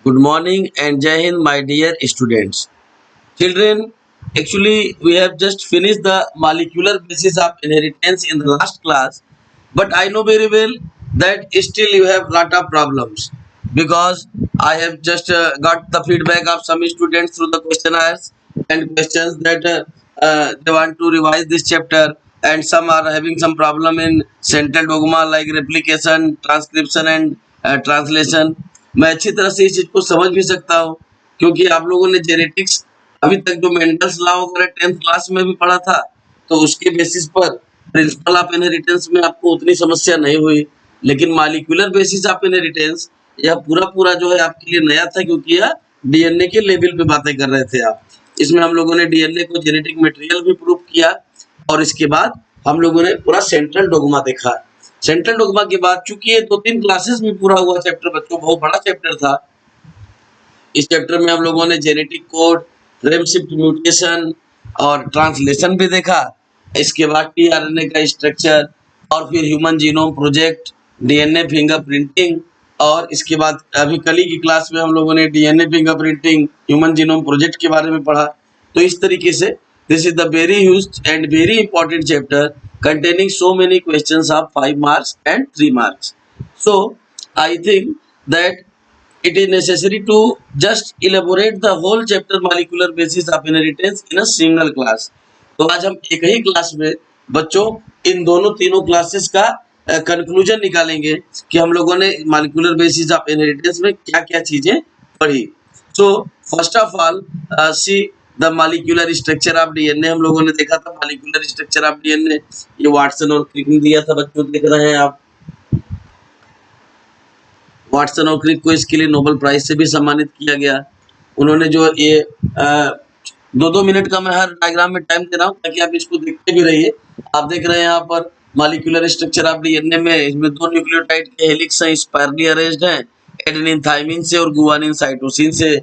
Good morning and Jai Hind, my dear students. Children, actually, we have just finished the molecular basis of inheritance in the last class, but I know very well that still you have lot of problems because I have just got the feedback of some students through the questionnaires and questions that they want to revise this chapter, and some are having some problem in central dogma like replication, transcription, and translation. मैं अच्छी तरह से इस चीज को समझ भी सकता हूँ क्योंकि आप लोगों ने जेनेटिक्स अभी तक जो मेंडल्स लॉ वगैरह 10th क्लास में भी पढ़ा था, तो उसके बेसिस पर प्रिंसिपल ऑफ इनहेरिटेंस में आपको उतनी समस्या नहीं हुई। लेकिन मॉलिक्यूलर बेसिस ऑफ इनहेरिटेंस यह पूरा पूरा जो है आपके लिए नया था क्योंकि यह डीएनए के लेवल पे बातें कर रहे थे आप। इसमें हम लोगों ने डीएनए को जेनेटिक मटेरियल भी प्रूव किया और इसके बाद हम लोगों ने पूरा सेंट्रल डोग्मा देखा। सेंट्रल डोग्मा के बाद चूंकि ये 2-3 क्लासेस में पूरा हुआ चैप्टर बच्चों, बहुत बड़ा चैप्टर था। इस चैप्टर में हम लोगों ने genetic code, frame shift mutation और ट्रांसलेशन भी देखा। इसके बाद टीआरएनए का स्ट्रक्चर और फिर human genome project, DNA fingerprinting और इसके बाद अभी कल ही की क्लास में हम लोगों ने DNA fingerprinting, human genome project के बारे में पढ़ा। तो इस तरीके से this is the very huge and very important chapter containing so many questions of 5 marks and 3 marks. So, I think that it is necessary to just elaborate the whole chapter molecular basis of inheritance in a single class. तो आज हम एक ही class में बच्चों इन दोनों तीनों classes का conclusion निकालेंगे कि हम लोगों ने मॉलिक्यूलर बेसिस ऑफ इनहेरिटेंस में क्या क्या चीजें पढ़ी। सो first of all see the molecular structure of DNA हम लोगों ने देखा था। मॉलिक्यूलर स्ट्रक्चर ऑफ डीएनए ये वाटसन और क्रिक ने दिया था बच्चों, देख रहे हैं आप। वाटसन और क्रिक को इसके लिए नोबेल प्राइज से भी सम्मानित किया गया। उन्होंने जो ये 2-2 मिनट का मैं हर डायग्राम में टाइम दे रहा हूँ ताकि आप इसको देखते भी रहिए। आप देख रहे हैं यहाँ पर मॉलिक्यूलर स्ट्रक्चर ऑफ डीएनए में इसमें 2 न्यूक्लियोटाइड के हेलिक्स हैं, स्पाइरली अरेंज्ड हैं। एडेनिन थाइमिन से और गुआनिन साइटोसिन से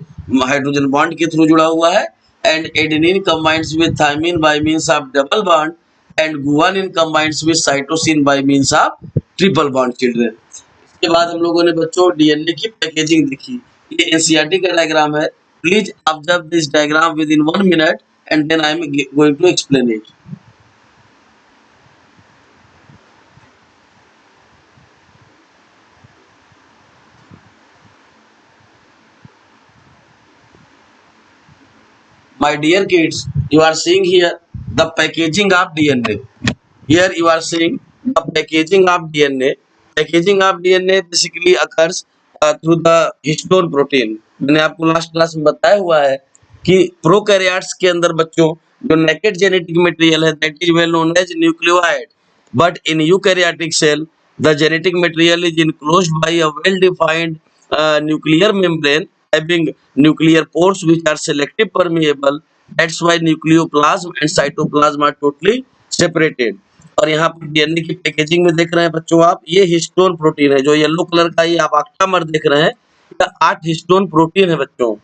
हाइड्रोजन बॉन्ड के थ्रू जुड़ा हुआ है। And adenine combines with thymine by means of double bond and guanine combines with cytosine by means of triple bond. Children, इसके बाद हम लोगों ने बच्चों डीएनए की पैकेजिंग देखी। ये एनसीईआरटी का डायग्राम है। Please observe this diagram with in 1 minute and then I am going to explain it. My dear kids, you are seeing here the packaging of DNA. Here you are seeing the packaging of DNA. Packaging of DNA basically occurs through the histone protein. मैंने आपको last class में बताया हुआ है कि prokaryotes के अंदर बच्चों जो नेकेड जेनेटिक मटेरियल है that is well known as nucleoid, but in eukaryotic cell the genetic material is enclosed by a well defined nuclear membrane having nuclear pores which are selective permeable. That's why nucleoplasm and cytoplasm are totally separated. और यहाँ पर DNA की packaging में देख रहे हैं बच्चों आप, ये हिस्टोन प्रोटीन है। जो येलो कलर का ये आप ऑक्टामर देख रहे हैं, ये 8 हिस्टोन प्रोटीन है बच्चों।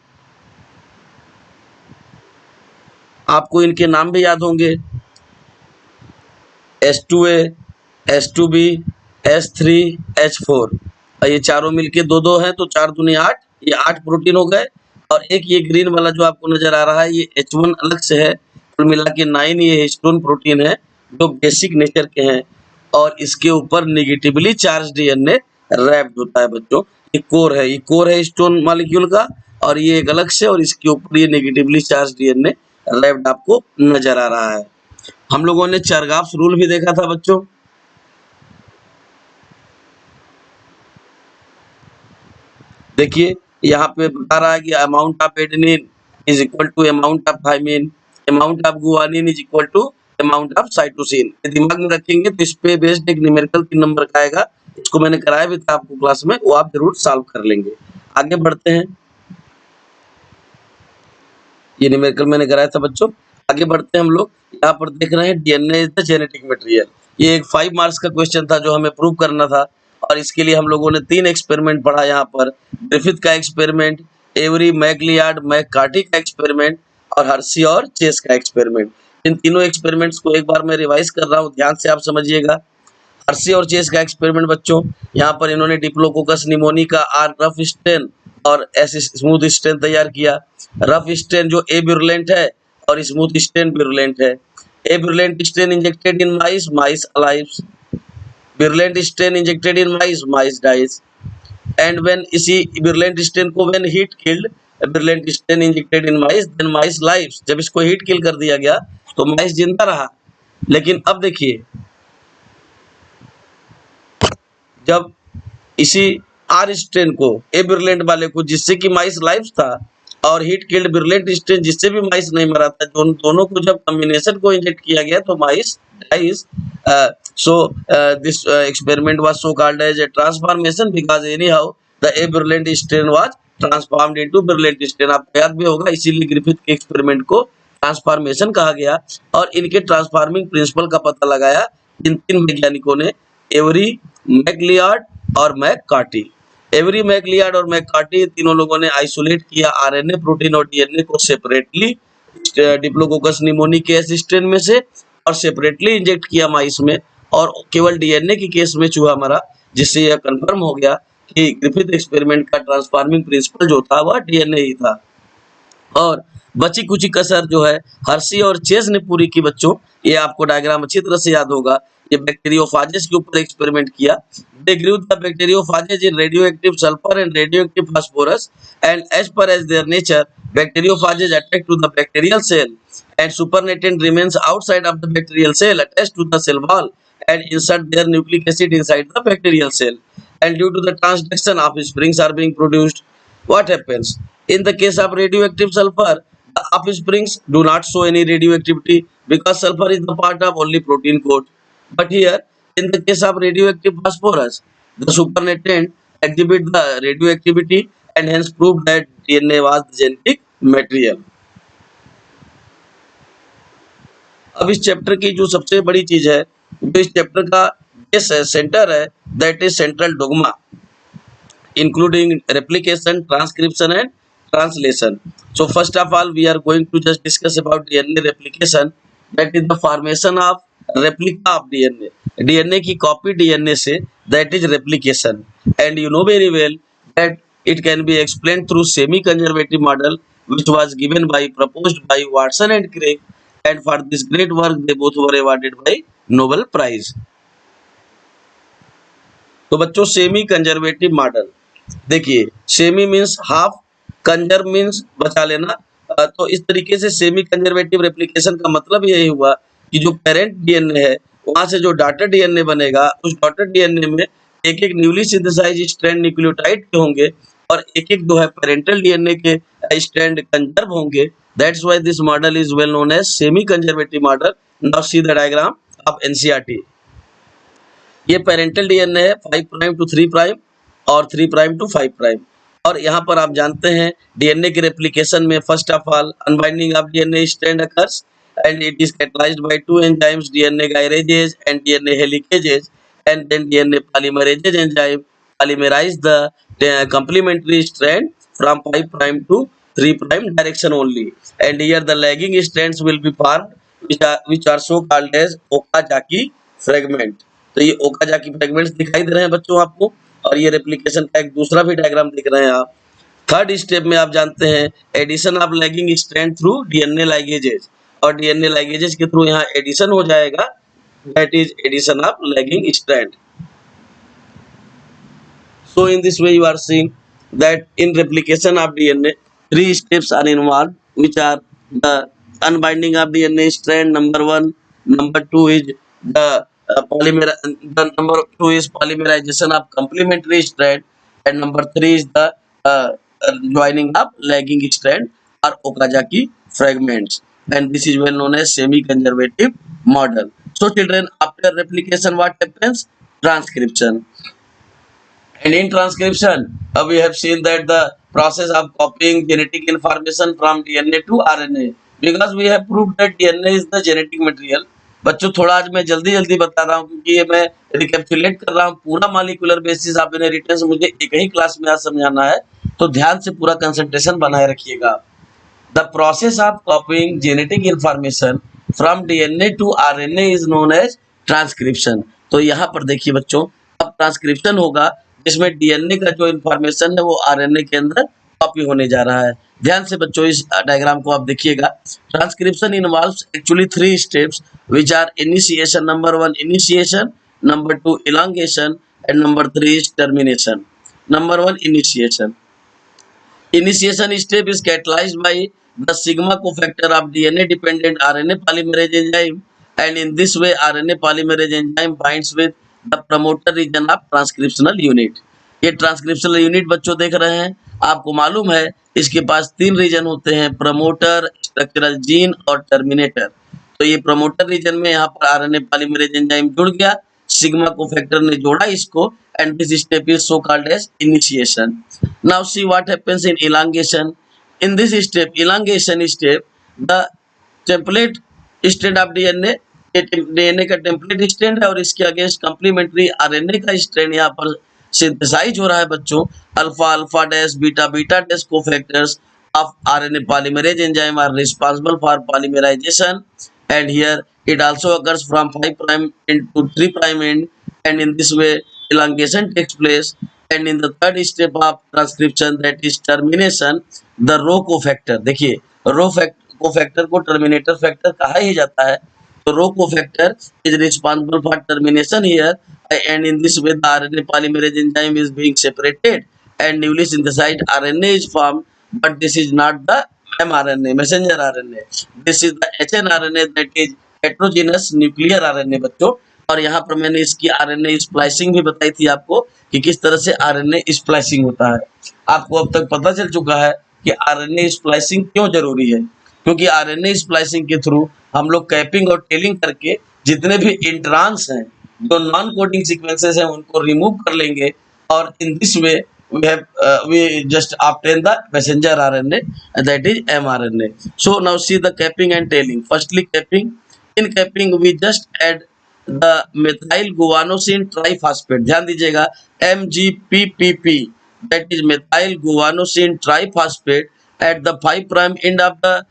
आपको इनके नाम भी याद होंगे, H2A, H2B, H3, H4। ये चारों मिलके 2-2 हैं तो 4 दूनी 8, ये 8 प्रोटीन हो गए। और एक ये ग्रीन वाला जो आपको नजर आ रहा है ये H1 अलग से है। कुल मिला के 9 ये हिस्टोन प्रोटीन है जो बेसिक नेचर के हैं और इसके ऊपर नेगेटिवली चार्ज डीएनए रैप्ड होता है बच्चों। ये कोर है, ये कोर है हिस्टोन मॉलिक्यूल का और ये एक अलग से और इसके ऊपर ये नेगेटिवली चार्ज डीएनए रैप्ड आपको नजर आ रहा है। हम लोगों ने चरगाफ्स रूल भी देखा था बच्चों। देखिए यहाँ पे बता रहा है कि amount of adenine is equal to amount of thymine, amount of guanine is equal to amount of cytosine. दिमाग में रखेंगे तो इस पे बेस्ड एक न्यूमेरिकल 3 नंबर का आएगा। इसको मैंने कराया भी था आपको क्लास में, वो आप जरूर सॉल्व कर लेंगे। आगे बढ़ते हैं, ये न्यूमेरिकल मैंने कराया था बच्चों। आगे बढ़ते हैं हम लोग। यहाँ पर देख रहे हैं DNA is the genetic material. ये एक 5 मार्क्स का क्वेश्चन था जो हमें प्रूव करना था और इसके लिए हम लोगों ने 3 एक्सपेरिमेंट पढ़ा। यहाँ पर ग्रिफिथ का एक्सपेरिमेंट, एवरी, मैकलियार्ड, मैककार्टी का एक्सपेरिमेंट और हर्शी और चेस का एक्सपेरिमेंट। इन तीनों एक्सपेरिमेंट्स को एक बार मैं रिवाइज कर रहा हूँ, ध्यान से आप समझिएगा। हर्शी और चेस का एक्सपेरिमेंट बच्चों, यहाँ पर इन्होंने डिप्लोकोकस निमोनी का R रफ स्ट्रेन और ऐसे स्मूथ स्ट्रेन तैयार किया। रफ स्ट्रेन जो ए विरुलेंट है और स्मूथ स्ट्रेन विरुलेंट है। A virulent strain injected in mice, mice alives. Virulent strain injected in mice, mice dies. And when इसी विरुलेंट स्ट्रेन को when heat killed virulent strain injected in mice, then mice lives. जब इसको heat kill कर दिया गया तो माइस जिंदा रहा। लेकिन अब देखिए, जब इसी आर स्ट्रेन को, ए विरुलेंट वाले को, जिससे कि माइस लाइव्स था, और हीट किल्ड विरुलेंट स्ट्रेन जिससे भी माइस नहीं मरा था, दोनों को जब कॉम्बिनेशन को इंजेक्ट किया गया तो माइस dies. So this experiment was so called as a transformation because anyhow the a virulent strain was transformed into virulent strain। आपको याद भी होगा, इसीलिए ग्रिफिथ के एक्सपेरिमेंट को ट्रांसफॉर्मेशन कहा गया। और इनके ट्रांसफॉर्मिंग प्रिंसिपल का पता लगाया इन तीन वैज्ञानिकों ने, एवरी, मैकलियार्ड और मैककार्टी। एवरी, मैकलियार्ड और मैककार्टी तीनों लोगों ने आइसोलेट किया आरएनए, प्रोटीन और डीएनए को सेपरेटली डिप्लोकोकस निमोनिक के स्ट्रेन में से, और सेपरेटली इंजेक्ट किया माइस में, और केवल डीएनए के केस में चूहा मरा, जिससे यह कंफर्म हो गया कि ग्रिफिथ एक्सपेरिमेंट का ट्रांसफॉर्मिंग प्रिंसिपल जो था वह डीएनए ही था। और बची कुची कसर जो है हर्सी और चेज ने पूरी की बच्चों। ये आपको डायग्राम अच्छी तरह से याद होगा। ये बैक्टीरियोफाजेस के ऊपर एक्सपेरिमेंट किया। They grew the bacteriophages in radioactive sulphur and radioactive phosphorus, and as per as their nature bacteriophages attack to the bacterial cell and supernatant remains outside of the bacterial cell attached to the cell wall and insert their nucleic acid inside the bacterial cell, and due to the transduction offsprings are being produced. What happens in the case of radioactive sulfur? The offsprings do not show any radioactivity because sulfur is the part of only protein code. But here in the case of radioactive phosphorus, the supernatant exhibit the radioactivity and hence proved that DNA was the genetic material. अब इस chapter की जो सबसे बड़ी चीज है, जो इस चैप्टर का बेस है, सेंटर है, that is central dogma, including replication, transcription and translation. So first of all we are going to just discuss about DNA replication, that is the formation of replica of DNA, DNA की copy DNA से, that is replication. And you know very well that it can be explained through semi-conservative model which was given by, proposed by Watson and Crick, and for this great work they both were awarded by Nobel Prize। तो बच्चों semi conservative model देखिए, semi means half, conserve means बचा लेना। तो इस तरीके से semi conservative replication का मतलब यही हुआ कि जो पेरेंट डीएनए है वहां से जो डॉटर डीएनए बनेगा, उस डॉटर डीएनए में एक एक न्यूली सिंथेसाइज स्ट्रैंड न्यूक्लियोटाइड के होंगे और एक एक जो है पेरेंटल डीएनए के स्ट्रैंड कंजर्व होंगे। That's why this model is well known as semi conservative model. Now see the diagram of NCERT. ये पेरेंटल डीएनए है 5 प्राइम टू 3 प्राइम और 3 प्राइम टू 5 प्राइम। और यहाँ पर आप जानते हैं डीएनए के रेप्लिकेशन में first of all unbinding of DNA strand occurs and it is catalyzed by two enzymes, DNA gyrases and DNA helicases, and then DNA polymerase enzyme polymerize the complementary strand from 5 prime to 3 prime direction only, and here the lagging strands will be formed which are so called as Okazaki fragment। तो ये Okazaki fragments दिखाई दे रहे हैं बच्चों आपको, और ये replication का एक दूसरा भी डायग्राम दिख रहे हैं आप। थर्ड स्टेप में आप जानते हैं addition of lagging strand through DNA ligases, और डीएनए लाइगेजेस के थ्रू यहाँ एडिशन हो जाएगा, that is addition of lagging strand. So in this way you are seeing that in replication of DNA 3 steps are involved, which are the unbinding of DNA strand, number 1, number 2 is the number 2 is polymerization of complementary strand, and number 3 is the joining of lagging strand or Okazaki fragments, and this is well known as semi-conservative model. So children, after replication what happens? Transcription. And in transcription we have seen that the process of copying genetic information from DNA to RNA, because we have proved that DNA is the genetic material। बच्चों थोड़ा आज मैं जल्दी बता रहा हूँ क्योंकि ये मैं रिकैप्चुलेट कर रहा हूँ पूरा मॉलिक्यूलर बेसिस ऑफ इनहेरिटेंस मुझे एक ही क्लास में आज समझाना है, तो ध्यान से पूरा कंसंट्रेशन बनाए रखिएगा। The process of copying genetic information from DNA to RNA is known as transcription. तो यहाँ पर देखिए बच्चों, अब ट्रांसक्रिप्शन होगा इसमें डीएनए का जो इन्फॉर्मेशन है वो आरएनए के अंदर कॉपी होने जा रहा है। ध्यान से बच्चों इस डायग्राम को आप देखिएगा। Transcription involves actually 3 steps which are initiation, number 1 initiation, number 2 elongation and number 3 is termination. Number 1 initiation. Initiation step is catalyzed by the sigma cofactor of DNA dependent RNA polymerase enzyme, and in this way RNA polymerase enzyme binds with the promoter region of transcriptional unit. ये transcriptional unit बच्चों देख रहे हैं, आपको मालूम है इसके पास 3 reason होते हैं, प्रमोटर, स्ट्रक्चरल जीन और टर्मिनेटर। तो ये प्रमोटर रीजन में यहाँ पर आरएनए पॉलीमरेज एंजाइम जुड़ गया, सिग्मा कोफैक्टर ने जोड़ा इसको, and this step is so called as initiation. Now see what happens in elongation. In this step, elongation step, the template strand of DNA, DNA का template strand है और इसके against complementary RNA का strand यहाँ पर synthesise हो रहा है बच्चों। Alpha alpha dash beta beta dash cofactors of RNA polymerase enzyme are responsible for polymerization, and here it also occurs from 5 prime into 3 prime end, and in this way elongation takes place. And in the third step of transcription, that is termination, the rho cofactor, देखिए रो cofactor को terminator factor कहा ही जाता है, तो रो cofactor is responsible for termination here, and in this way the RNA polymerase enzyme is being separated and newly synthesized RNA is formed. But this is not the mRNA, messenger RNA. This is the hnRNA, that is heterogeneous nuclear RNA बच्चों। और यहाँ पर मैंने इसकी RNA splicing भी बताई थी आपको कि किस तरह से RNA स्प्लाइसिंग होता है। आपको अब तक पता चल चुका है कि RNA स्प्लाइसिंग क्यों जरूरी है, क्योंकि RNA स्प्लाइसिंग के थ्रू हम लोग कैपिंग और टेलिंग करके जितने भी इंट्रांस हैं, जो नॉन कोडिंग सीक्वेंसेस हैं, उनको रिमूव कर लेंगे, और इन this way we just obtain the messenger RNA, that is mRNA. So now see the capping and tailing. Firstly capping. In capping we just add the methyl guanosine triphosphate. ध्यान दीजिएगा, MGPPP, that is methyl guanosine triphosphate at the 5 prime end of the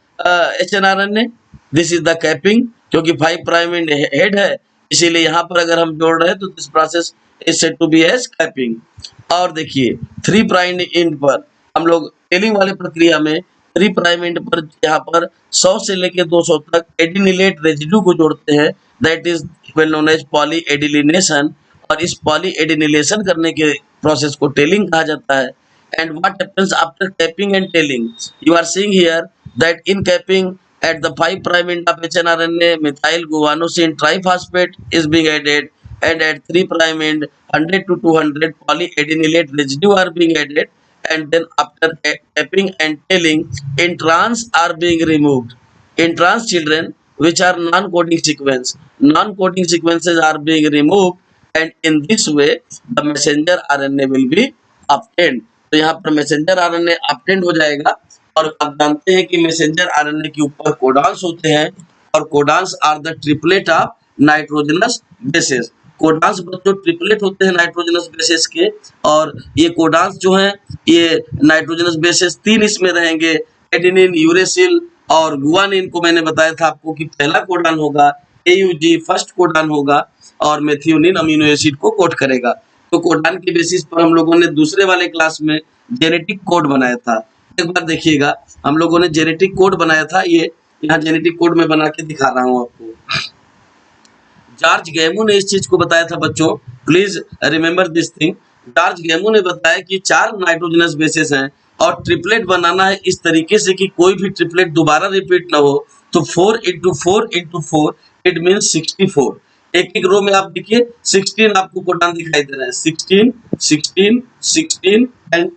hnRNA. This is the capping, क्योंकि 5 prime end head है, इसीलिए यहाँ पर अगर हम जोड़ रहे हैं तो this process is said to be as capping. और देखिए 3 प्राइम एंड पर हम लोग टेलिंग वाले प्रक्रिया में 3 प्राइम एंड पर यहाँ पर 100 से लेके 200 तक एडिनिलेट रेजिड्यू को जोड़ते हैं, that is well known as poly adenylation, और इस पॉली एडिनिलेशन करने के प्रोसेस को टेलिंग कहा जाता है। And what happens after capping and tailing, you are seeing here that in capping at the 5 prime end of hnRNA methyl guanosine triphosphate is being added, and at 3 prime end 100 to 200 polyadenylate residue are being added, and then after capping and tailing introns are being removed. Introns children which are non-coding sequences are being removed, and in this way the messenger RNA will be obtained. तो यहाँ पर messenger RNA obtained हो जाएगा, और आप जानते हैं कि मैसेंजर आरएनए के ऊपर कोडान्स होते हैं, और codons are the triplet of nitrogenous bases. Codons बच्चों ट्रिपलेट होते हैं नाइट्रोजनस बेसेस के, और ये कोडान्स जो हैं ये नाइट्रोजनस बेसेस 3 इसमें रहेंगे, एडेनिन, यूरेसिल और गुआनिन को मैंने बताया था आपको कि पहला कोडान होगा AUG, फर्स्ट कोडान होगा, और मेथियोनिन अमीनो एसिड को कोड करेगा। तो कोडान के बेसिस पर हम लोगों ने दूसरे वाले क्लास में जेनेटिक कोड बनाया था। एक बार देखिएगा, हम लोगों ने जेनेटिक कोड बनाया था, ये यहाँ जेनेटिक कोड में बना के दिखा रहा हूँ आपको। जॉर्ज गैमो ने इस चीज को बताया था बच्चों, please remember this thing. George Gamow ने बताया कि 4 नाइट्रोजनस बेसेस हैं और ट्रिपलेट बनाना है इस तरीके से कि कोई भी ट्रिपलेट दोबारा रिपीट ना हो, तो 4 into 4 into 4 इट मीन्स 64। एक एक रो में आप देखिए 16 आपको कोडान दिखाई दे रहा है, 16, 16, 16 and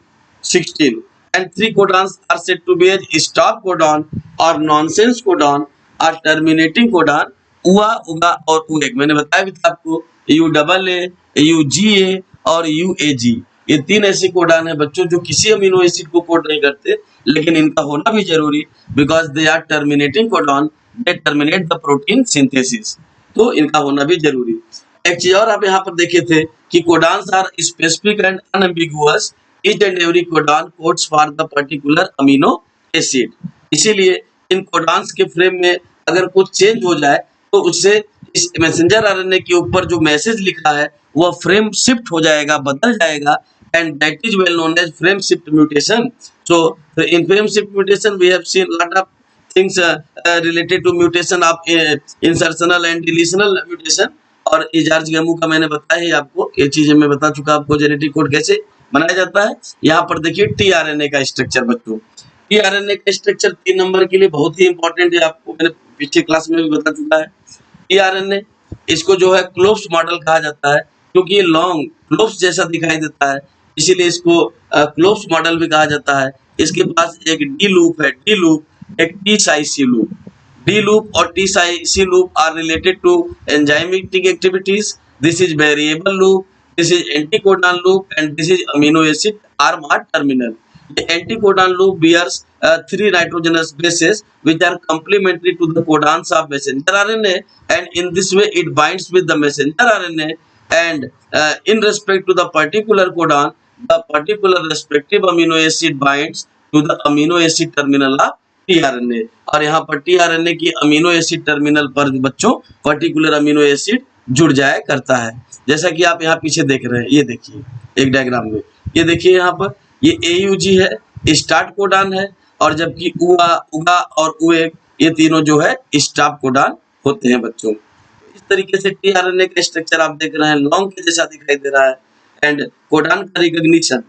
16, and 3 codons are said to be as stop codon or nonsense codon or terminating codon, UA, UGA और UEG। मैंने बताया भी था आपको UAA, UGA और UAG, ये 3 ऐसे कोडान है बच्चों जो किसी अमीनो एसिड को कोड नहीं करते, लेकिन इनका होना भी जरूरी, because they are terminating codon, they terminate the protein synthesis, तो इनका होना भी जरूरी। एक चीज और आप यहाँ पर देखे थे कि codons are specific and unambiguous, each and every codon codes for the particular amino acid। इसीलिए इन कोडान्स के फ्रेम में अगर कुछ चेंज हो जाए तो उससे इस मैसेंजर आरएनए के ऊपर जो मैसेज लिखा है वह फ्रेम शिफ्ट हो जाएगा, बदल जाएगा, and that is well known as frame shift mutation. So in frame shift mutation we have seen lot of things related to mutation of insertional and deletional mutation. और ये George गैमू का मैंने बताया है आपको, ये चीजें मैं बता चुका आपको जेनेटिक कोड कैसे बनाया जाता है। यहाँ पर देखिए टीआरएनए का स्ट्रक्चर बच्चों, टीआरएनए का स्ट्रक्चर 3 नंबर के लिए बहुत ही इंपॉर्टेंट है, आपको मैंने पिछले क्लास में भी बता चुका है। टीआरएनए इसको जो है क्लोव्स मॉडल कहा जाता है, क्योंकि ये लॉन्ग क्लोव्स जैसा दिखाई देता है, इसीलिए इसको क्लोव्स मॉडल भी कहा जाता है। इसके पास एक डी लूप है, डी लूप एक T psi C loop. D loop और T psi C loop are related to enzymatic activities. This is variable loop, this is anticodon loop and this is amino acid arm are terminal. The anticodon loop bears 3 nitrogenous bases which are complementary to the codons of messenger RNA, and in this way it binds with the messenger RNA, and in respect to the particular codon, the particular respective amino acid binds to the amino acid terminal of tRNA। और यहाँ पर tRNA की amino acid terminal पर बच्चों particular amino acid जुड़ जाया करता है, जैसा कि आप यहाँ पीछे देख रहे हैं। ये देखिए एक डायग्राम में, ये देखिए यहाँ पर ये AUG है, स्टार्ट कोडॉन है, और जबकि UA, UGA और UAG ये तीनों जो है स्टॉप कोडॉन होते हैं बच्चों। इस तरीके से टीआरएनए का स्ट्रक्चर आप देख रहे हैं, लॉन्ग के जैसा दिखाई दे रहा है। एंड कोडॉन का रिकॉग्निशन,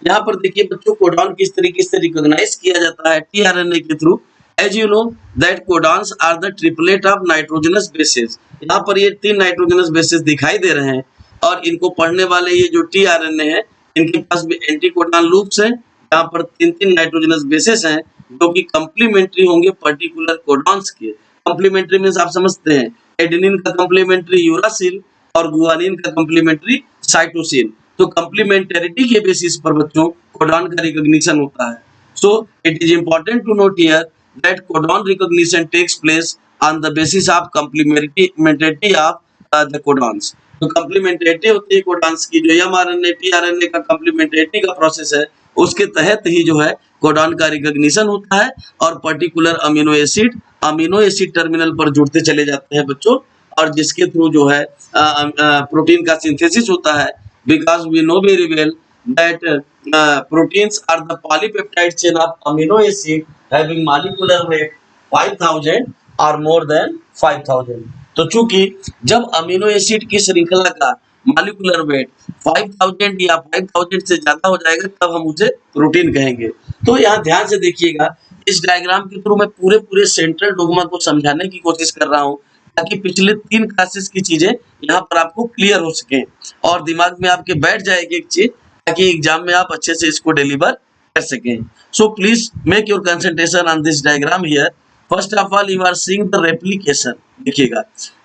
यहाँ पर देखिए बच्चों कोडॉन किस तरीके से रिकॉग्नाइज किया जाता है टीआरएनए के through. As you know that codons are the triplet of nitrogenous bases. यहाँ पर ये 3 नाइट्रोजनस बेसेस दिखाई दे रहे हैं, और इनको पढ़ने वाले ये जो टीआरएनए है इनके पास भी एंटीकोडॉन लूप्स हैं। यहाँ पर 3 नाइट्रोजनस बेसेस हैं जो कि कंप्लीमेंट्री होंगे पर्टिकुलर कोडॉन्स के। कंप्लीमेंट्री मींस आप समझते हैं, एडेनिन का कंप्लीमेंट्री यूरासिल और गुआनिन का कंप्लीमेंट्री साइटोसिन। तो कंप्लीमेंटरिटी के बेसिस पर बच्चों कोडॉन का रिकॉग्निशन होता है। So it is important to note here that codon recognition takes place on the basis of complementarity of the codons. तो कंप्लीमेंटरिटी होती है कोडॉन्स की, जो एमआरएनए टीआरएनए का कंप्लीमेंटरिटी का प्रोसेस है, उसके तहत ही जो है कोडॉन का रिकॉग्निशन होता है, और पर्टिकुलर अमीनो एसिड टर्मिनल पर जुड़ते चले जाते हैं बच्चों, और जिसके थ्रू जो है प्रोटीन का सिंथेसिस होता है। Because we know very well that proteins are the polypeptide chain of amino acid having molecular weight 5000 और मोर देन 5000। तो चूंकि जब अमीनो एसिड की श्रृंखला का मॉलिक्यूलर वेट 5000 या 5000 से ज्यादा हो जाएगा तब हम उसे प्रोटीन कहेंगे। तो यहाँ ध्यान से देखिएगा, इस डायग्राम के थ्रू मैं पूरे सेंट्रल डोग्मा को समझाने की कोशिश कर रहा हूँ, ताकि पिछले 3 क्लासेस की चीजें यहाँ पर आपको क्लियर हो सके और दिमाग में आपके बैठ जाए एक चीज, ताकि एग्जाम में आप अच्छे से इसको डिलीवर कर सकें। So please make your concentration on this diagram here. First of all you are seeing the replication. देखिएगा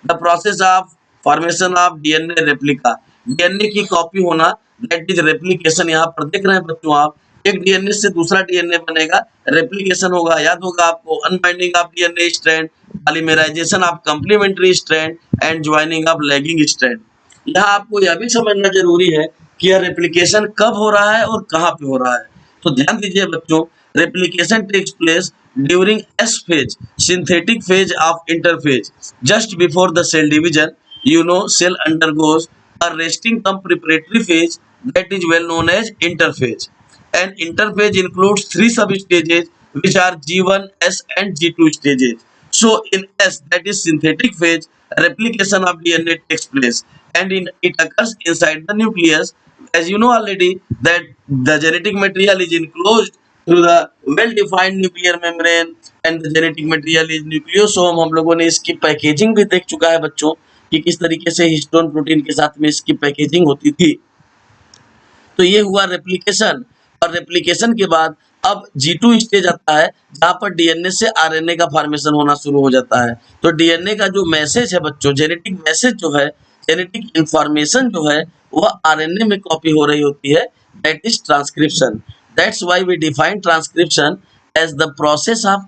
the process of formation of DNA replica, DNA की कॉपी होना, दैट इज रेप्लिकेशन। यहाँ पर देख रहे हैं बच्चों आप, एक डीएनए से दूसरा डीएनए बनेगा, रेप्लिकेशन होगा। याद होगा आपको, unbinding of DNA strand, polymerization of complementary strand and joining of lagging strand. यहाँ आपको यह भी समझना जरूरी है कि यह रेप्लिकेशन कब हो रहा है और कहाँ पे हो रहा है। तो ध्यान दीजिए बच्चों, replication takes place during S phase, synthetic phase of interphase, just before the cell division. You know, cell undergoes a resting cum preparatory phase that is well known as interphase. And interphase includes 3 sub-stages which are G1, S and G2 stages. So in S, that is synthetic phase, replication of DNA takes place, and it occurs inside the nucleus. As you know already that the genetic material is enclosed through the well-defined nuclear membrane and the genetic material is nucleosome। हम लोगों ने इसकी packaging भी देख चुका है बच्चों कि किस तरीके से हिस्टोन प्रोटीन के साथ में इसकी पैकेजिंग होती थी। तो ये हुआ रेप्लिकेशन, और रेप्लिकेशन के बाद अब G2 स्टेज आता है, जहां पर डीएनए से आरएनए का फॉर्मेशन होना शुरू हो जाता है। तो डीएनए का जो मैसेज है बच्चों, जेनेटिक मैसेज जो है, जेनेटिक इंफॉर्मेशन जो है, वह आरएनए में कॉपी हो रही होती है, that is transcription. That's why we define transcription as the process of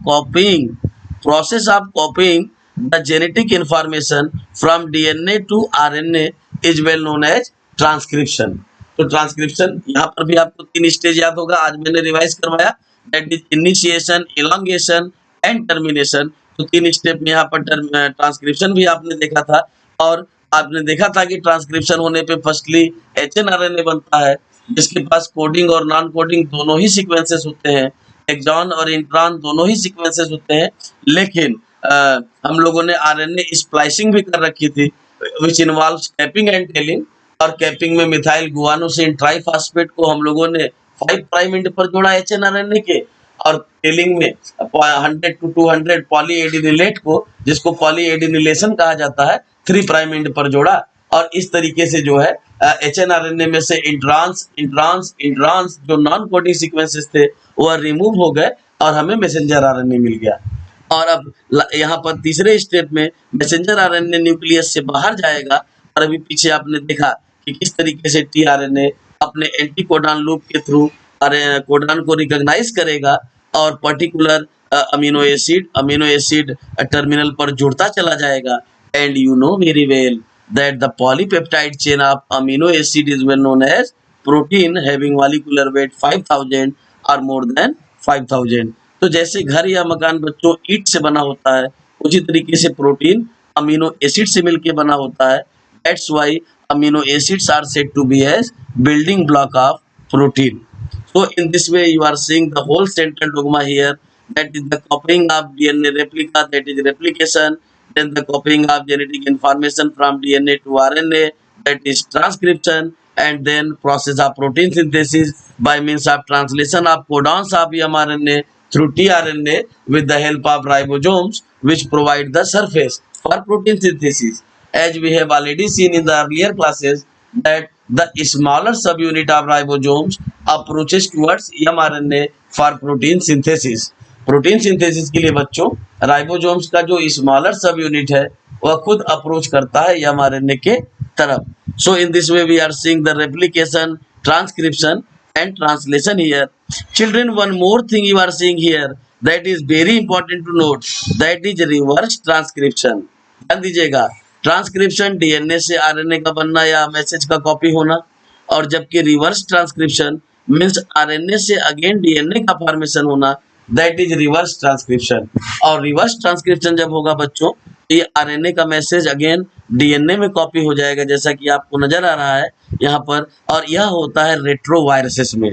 copying the genetic information from DNA to RNA is well known as transcription। तो ट्रांसक्रिप्शन यहाँ पर भी आपको 3 स्टेज याद होगा, आज मैंने रिवाइज करवाया, that is initiation, elongation and termination. तो 3 स्टेप में यहाँ पर ट्रांसक्रिप्शन भी आपने देखा था, और आपने देखा था कि ट्रांसक्रिप्शन होने पे फर्स्टली एचएनआरएनए बनता है, जिसके पास कोडिंग और नॉन कोडिंग दोनों ही सीक्वेंसेस होते हैं, एक्सॉन और इंट्रॉन दोनों ही सीक्वेंसेस होते हैं। लेकिन हम लोगों ने आरएनए स्प्लाइसिंग भी कर रखी थी, which involves capping and telling. और कैपिंग में मिथाइल गुआनोसिन ट्राइफॉस्फेट को हम लोगों ने 5 प्राइम एंड पर जोड़ा एचएनआरएनए के, और टेलिंग में 100 to 200 पॉली एडिनिलेट को, जिसको पॉली एडिनिलेशन कहा जाता है, 3 प्राइम एंड पर जोड़ा। और इस तरीके से जो है एचएनआरएनए में से इंट्रांस इंट्रांस इंट्रांस जो नॉन कोडिंग सीक्वेंसेस थे वह रिमूव हो गए और हमें मैसेंजर आरएनए मिल गया। और अब यहाँ पर तीसरे स्टेप में मैसेंजर आरएनए न्यूक्लियस से बाहर जाएगा, और अभी पीछे आपने देखा कि किस तरीके से टीआरएनए अपने एंटी कोडान लूप के थ्रू कोडान को रिकॉग्नाइज करेगा और पर्टिकुलर अमीनो एसिड टर्मिनल पर जुड़ता चला जाएगा। And you know very well that the polypeptide chain of amino acid is well known as protein having molecular weight 5000 और मोर देन 5000। तो जैसे घर या मकान बच्चों ईंट से बना होता है, उसी तरीके से प्रोटीन अमीनो एसिड से मिलकर बना होता है। That's why amino acids are said to be as building block of protein. So in this way you are seeing the whole central dogma here, that is the copying of DNA replica, that is replication, then the copying of genetic information from DNA to RNA, that is transcription, and then process of protein synthesis by means of translation of codons of mRNA through tRNA with the help of ribosomes, which provide the surface for protein synthesis. As we have already seen in the earlier classes that the smaller subunit of ribosomes approaches towards mRNA for protein synthesis. Protein synthesis के लिए बच्चों ribosomes का जो smaller सब unit है वह खुद approach करता है mRNA के तरफ. So in this way we are seeing the replication, transcription and translation here. Children, one more thing you are seeing here that is very important to note, that is reverse transcription. ध्यान दीजिएगा, transcription DNA से RNA का बनना या message का copy होना, और जबकि रिवर्स ट्रांसक्रिप्शन मीन्स आरएनए से अगेन डीएनए का फॉर्मेशन होना, दैट इज रिवर्स ट्रांसक्रिप्शन. और रिवर्स ट्रांसक्रिप्शन जब होगा बच्चों, ये आरएनए का मैसेज अगेन डीएनए में कॉपी हो जाएगा, जैसा कि आपको नजर आ रहा है यहाँ पर. और यह होता है रेट्रोवायरसेस में.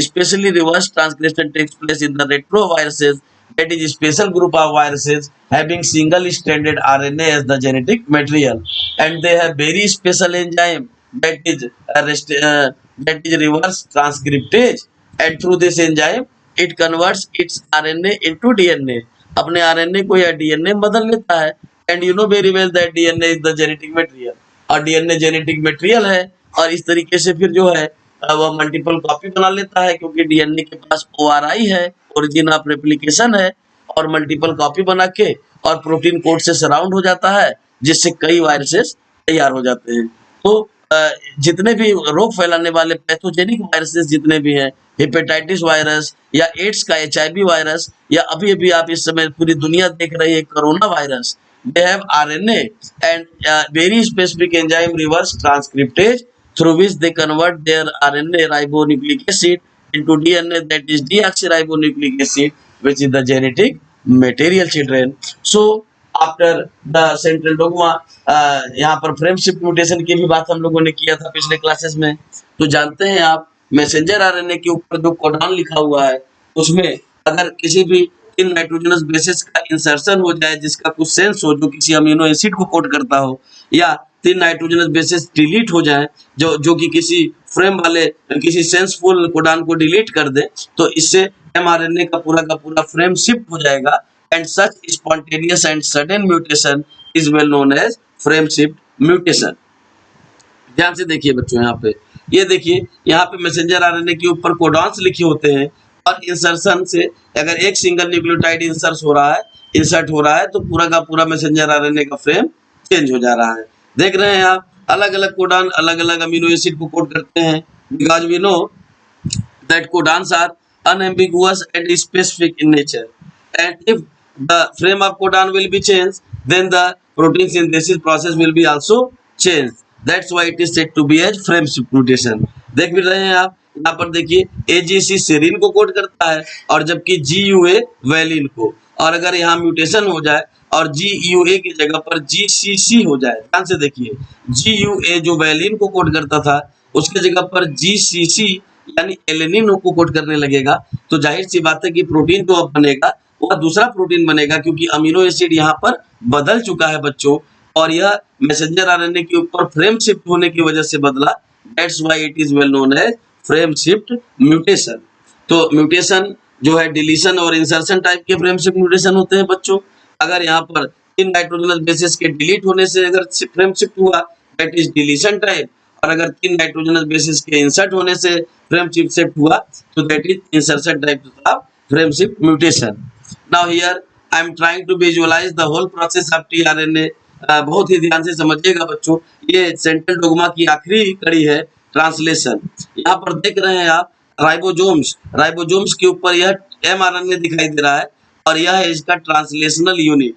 Specially reverse transcription takes place in the retroviruses, that is a special group of viruses having single stranded RNA as the genetic material, and they have very special enzyme that is reverse transcriptase, and through this enzyme it converts its RNA into DNA. अपने RNA को या DNA बदल लेता है. and you know very well that DNA is the genetic material, और DNA genetic material है, और इस तरीके से फिर जो है वह मल्टीपल कॉपी बना लेता है, क्योंकि डीएनए के पास ORI है, ओरिजिन ऑफ रेप्लिकेशन है, और मल्टीपल कॉपी बना के और प्रोटीन कोड से सराउंड हो जाता है, जिससे कई वायरसेस तैयार हो जाते हैं. तो जितने भी रोग फैलाने वाले पैथोजेनिक वायरसेस जितने भी हैं, हेपेटाइटिस वायरस या एड्स का HIV वायरस, या अभी अभी आप इस समय पूरी दुनिया देख रही है corona virus, they have RNA and very specific enzyme reverse transcriptase through which they convert their RNA ribonucleic acid into DNA, that is deoxyribonucleic acid, which is the genetic material, children. So after the central dogma, यहाँ पर frame shift mutation की भी बात हम लोगों ने किया था पिछले क्लासेस में. तो जानते हैं आप, मैसेंजर आरएनए के ऊपर जो कोडॉन लिखा हुआ है, उसमें अगर किसी भी 3 नाइट्रोजनस बेसिस का इंसर्शन हो जाए जिसका कुछ सेंस हो, जो किसी अमीनो एसिड को कोड करता हो, या 3 नाइट्रोजनस बेसिस डिलीट हो जाए जो कि किसी फ्रेम वाले किसी सेंसफुल कोडान को डिलीट कर दे, तो इससे एमआरएनए का पूरा फ्रेम शिफ्ट हो जाएगा. And such spontaneous and sudden mutation is well known as frame shift mutation. ध्यान से देखिए बच्चों, यहाँ पे ये देखिए, यहाँ पे मैसेंजर आरएनए के ऊपर कोडॉन्स लिखे होते हैं, और इंसर्शन से अगर एक सिंगल न्यूक्लियोटाइड इंसर्ट हो रहा है तो पूरा का पूरा मैसेंजर आरएनए का फ्रेम चेंज हो जा रहा है. देख रहे हैं आप, अलग अलग कोडान अलग अलग अमीनो एसिड को कोड करते हैं, because we know that codons are unambiguous and specific in nature, and if the frame of codon will be changed, then the protein synthesis process will be also changed. That's why it is said to be as frame shift mutation. देख भी रहे हैं आप, यहाँ पर देखिए AGC serine को code करता है, और जबकि GUA वैलिन को. और अगर यहाँ म्यूटेशन हो जाए और GUA की जगह पर GCC हो जाए। ध्यान से देखिए, GUA जो वैलिन को कोड करता था उसके जगह पर GCC यानी एलेनिन को कोड करने लगेगा, तो जाहिर सी बात है कि प्रोटीन तो अब बनेगा, वह दूसरा प्रोटीन बनेगा, क्योंकि अमीनो एसिड यहाँ पर बदल चुका है बच्चों, और यह मैसेंजर आरएनए के ऊपर फ्रेम शिफ्ट होने की वजह से बदला। That's why it is well known as frame shift mutation. तो म्यूटेशन जो है डिलीशन और इंसर्शन टाइप के फ्रेम शिफ्ट म्यूटेशन होते हैं बच्चों। अगर यहाँ पर 3 नाइट्रोजनस बेसिस के डिलीट होने से अगर फ्रेम शिफ्ट हुआ, दैट इज डिलीशन टाइप, और अगर 3 नाइट्रोजनस बेसिस के इंसर्ट होने से फ्रेम शिफ्ट हुआ, तो that is insertion type of frame shift mutation. Now here I am trying to visualise the whole process of tRNA. बहुत ही ध्यान से समझिएगा बच्चों, ये सेंट्रल डोग्मा की आखिरी कड़ी है, ट्रांसलेशन। यहाँ पर देख रहे हैं आप राइबोसोम्स, राइबोसोम्स के ऊपर यह mRNA दिखाई दे रहा है, और यह है इसका translational unit.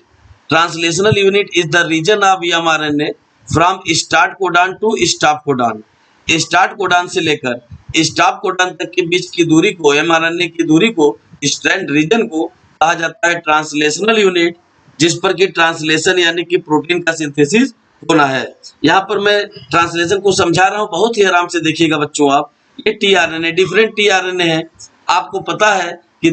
Translational unit is the region of mRNA from start codon to stop codon. Start codon से लेकर स्टॉप कोडॉन तक के बीच की दूरी को, mRNA की दूरी को, स्ट्रैंड रीजन को कहा जाता है ट्रांसलेशनल यूनिट, जिस पर कि ट्रांसलेशन यानी कि प्रोटीन का सिंथेसिस होना है। यहाँ पर मैं ट्रांसलेशन को समझा रहा हूँ, बहुत ही आराम से देखिएगा बच्चों आप। ये टीआरएनए, डिफरेंट टीआरएनए है। आपको पता है कि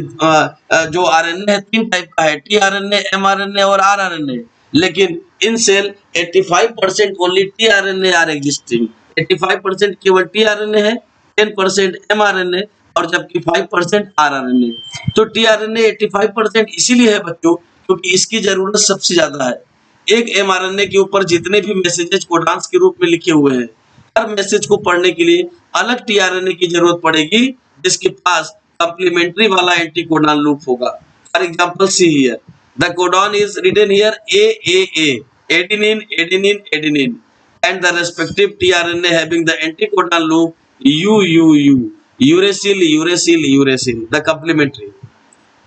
जो आरएनए है 3 टाइप का है, टीआरएनए, एमआरएनए और आरआरएनए, लेकिन in cell 85% only tRNA are existing. 85% केवल टीआरएनए है, 10% एमआरएनए और जबकि 5% आरआरएनए। तो टीआरएनए 85% इसीलिए है बच्चों क्योंकि इसकी जरूरत सबसे ज्यादा है। एक एमआरएनए के ऊपर जितने भी मैसेजेस कोडान्स के रूप में लिखे हुए हैं, हर मैसेज को पढ़ने के लिए अलग टीआरएनए की जरूरत पड़ेगी, जिसके पास कम्प्लीमेंट्री वाला एंटीकोडॉन लूप होगा। For example see here, the codon is written here AAA, adenine adenine adenine, and the respective tRNA having the anticodon loop UUU, uracil uracil uracil, the complementary.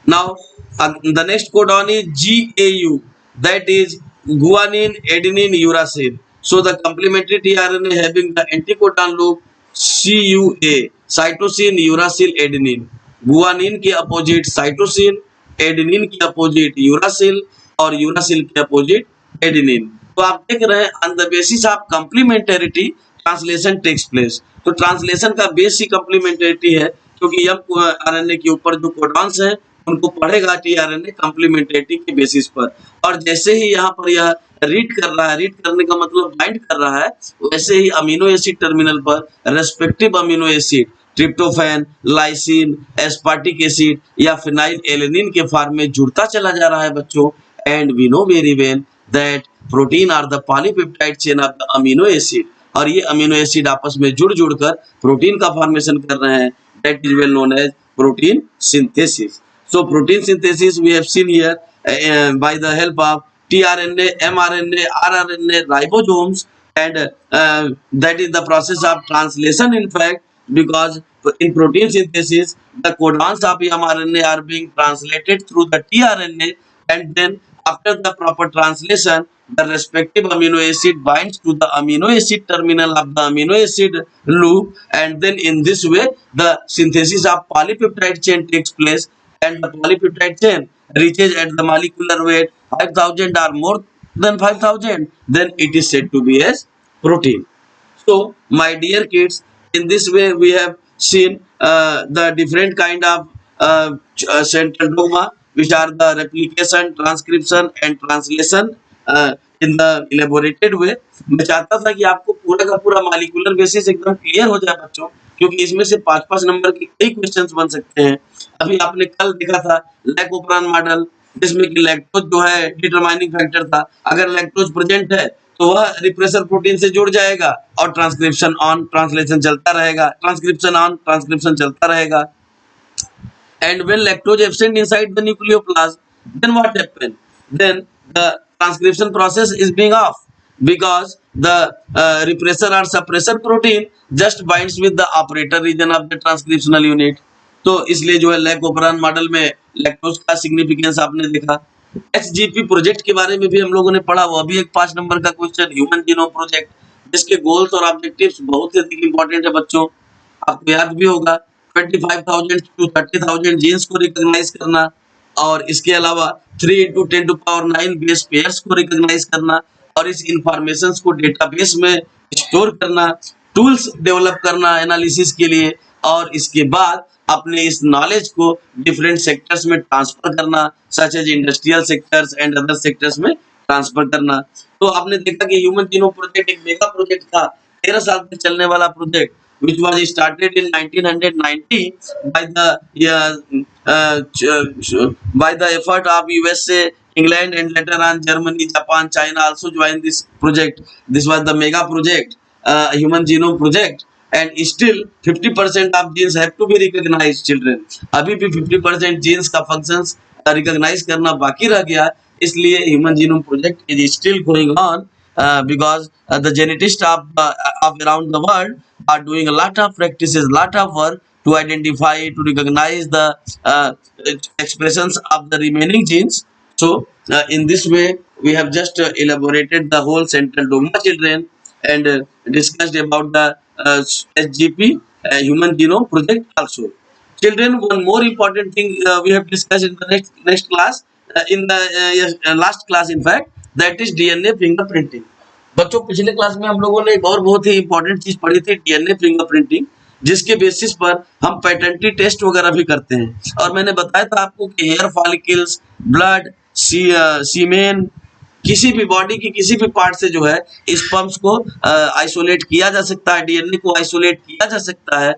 Now the next codon is GAU, that is guanine adenine uracil. So the complementary tRNA having the anticodon loop CUA, cytosine uracil adenine. Guanine के opposite cytosine, adenine के opposite uracil और uracil के opposite adenine. तो आप देख रहे हैं on the basis of complementarity translation takes place. तो ट्रांसलेशन का बेस ही कंप्लीमेंटरिटी है, क्योंकि एम आरएनए के ऊपर जो कोडॉन्स हैं उनको पढ़ेगा टीआरएनए कंप्लीमेंटरिटी के बेसिस पर। और जैसे ही यहाँ पर यह रीड कर रहा है, रीड करने का मतलब बाइंड कर रहा है, वैसे ही अमीनो एसिड टर्मिनल पर respective amino acid tryptophan, lysine, aspartic acid या फिनाइल एलेनिन के फॉर्म में जुड़ता चला जा रहा है बच्चों। And we know very well that protein are the polypeptide chain of the amino acid, और ये अमीनो एसिड आपस में जुड़ जुड़कर प्रोटीन का फॉर्मेशन कर रहे हैं। That is well known as protein synthesis. So protein synthesis we have seen here by the help of tRNA, mRNA, rRNA, ribosomes, and that is the process of translation in fact, because in protein synthesis the codons of mRNA are being translated through the tRNA, and then after the proper translation the respective amino acid binds to the amino acid terminal of the amino acid loop, and then in this way the synthesis of polypeptide chain takes place, and the polypeptide chain reaches at the molecular weight 5000 or more than 5000, then it is said to be as protein. So my dear kids, in this way we have seen the different kind of central dogma, which are the replication, transcription and translation in the elaborated way. मैं चाहता था कि आपको पूरा का पूरा molecular basis एकदम clear हो जाए बच्चों, क्योंकि इसमें से 5-5 नंबर के कई क्वेश्चंस बन सकते हैं। अभी आपने कल देखा था लैकोप्रान मॉडल, जिसमें कि लैक्टोज जो है डिटरमाइनिंग फैक्टर था। अगर लैक्टोज प्रेजेंट है तो वह रिप्रेसर प्रोटीन से जुड़ जाएगा और ट्रांसक्रिप्शन ऑन, ट्रांसलेशन चलता रहेगा, ट्रांसक्रिप्शन ऑन, ट्रांसक्रिप्शन चलता रहेगा। And when lactose absent inside the nucleoplasm, then what happen? Then the transcription process is being off, because the repressor or suppressor protein just binds with the operator region of the transcriptional unit. तो इसलिए जो है लैकोप्रान model में lactose का significance आपने देखा। XGP project के बारे में भी हम लोगों ने पढ़ा, वो अभी एक 5 नंबर का क्वेश्चन, ह्यूमन जीनोम प्रोजेक्ट, जिसके गोल्स और ऑब्जेक्टिव्स बहुत ही अधिक इंपॉर्टेंट है बच्चों। आपको याद भी होगा 25,000 to 30,000 जीन्स को रिकॉग्नाइज करना, और इसके अलावा 3 × 10⁹ बेस पेयर्स को रिकॉग्नाइज करना और इस इंफॉर्मेशन को डेटाबेस में स्टोर करना, टूल्स डेवलप करना एनालिसिस के लिए, और इसके बाद अपने इस नॉलेज को डिफरेंट सेक्टर्स में ट्रांसफर करना, such as industrial sectors and other sectors में ट्रांसफर करना। तो आपने देखा कि ह्यूमन जीनोम प्रोजेक्ट एक मेगा प्रोजेक्ट था, 13 साल तक चलने वाला project, which was started in 1990 by by the effort of USA, England, and later on Germany, Japan, China also joined this project. This was the mega project, human genome project, and still 50% of genes have to be recognized. Children, अभी भी 50% genes का functions recognize करना बाकी रह गया, इसलिए human genome project is still going on, because the geneticists of around the world are doing a lot of practices, lot of work to identify, to recognize the expressions of the remaining genes. So in this way we have just elaborated the whole central dogma, children, and discussed about the SGP, human genome project also. Children, one more important thing we have discussed in the next class, in the yes, last class in fact, that is DNA fingerprinting. बच्चों, पिछले class में हम लोगों ने एक और बहुत ही important चीज पढ़ी थी, डीएनए फिंगरप्रिंटिंग, जिसके बेसिस पर हम पैटेंटी टेस्ट वगैरह भी करते हैं। और मैंने बताया था आपको कि हेयर फॉलिकल्स, ब्लड, सीमेन, किसी भी बॉडी की किसी भी पार्ट से जो है स्पर्म्स को आइसोलेट किया जा सकता है, डीएनए को आइसोलेट किया जा सकता है।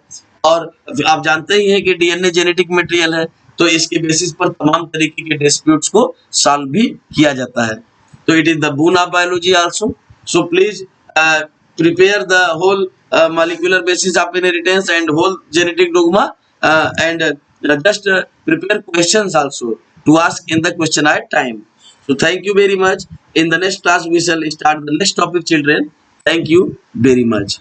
और आप जानते ही हैं कि डीएनए जेनेटिक मटेरियल है, तो इसके बेसिस पर तमाम तरीके के डिस्प्यूट्स को सॉल्व भी किया जाता है। तो it is the boon of biology also. So please prepare the whole molecular basis of inheritance and whole genetic dogma, and just prepare questions also to ask in the questionnaire time. So thank you very much. In the next class we shall start the next topic, children. Thank you very much.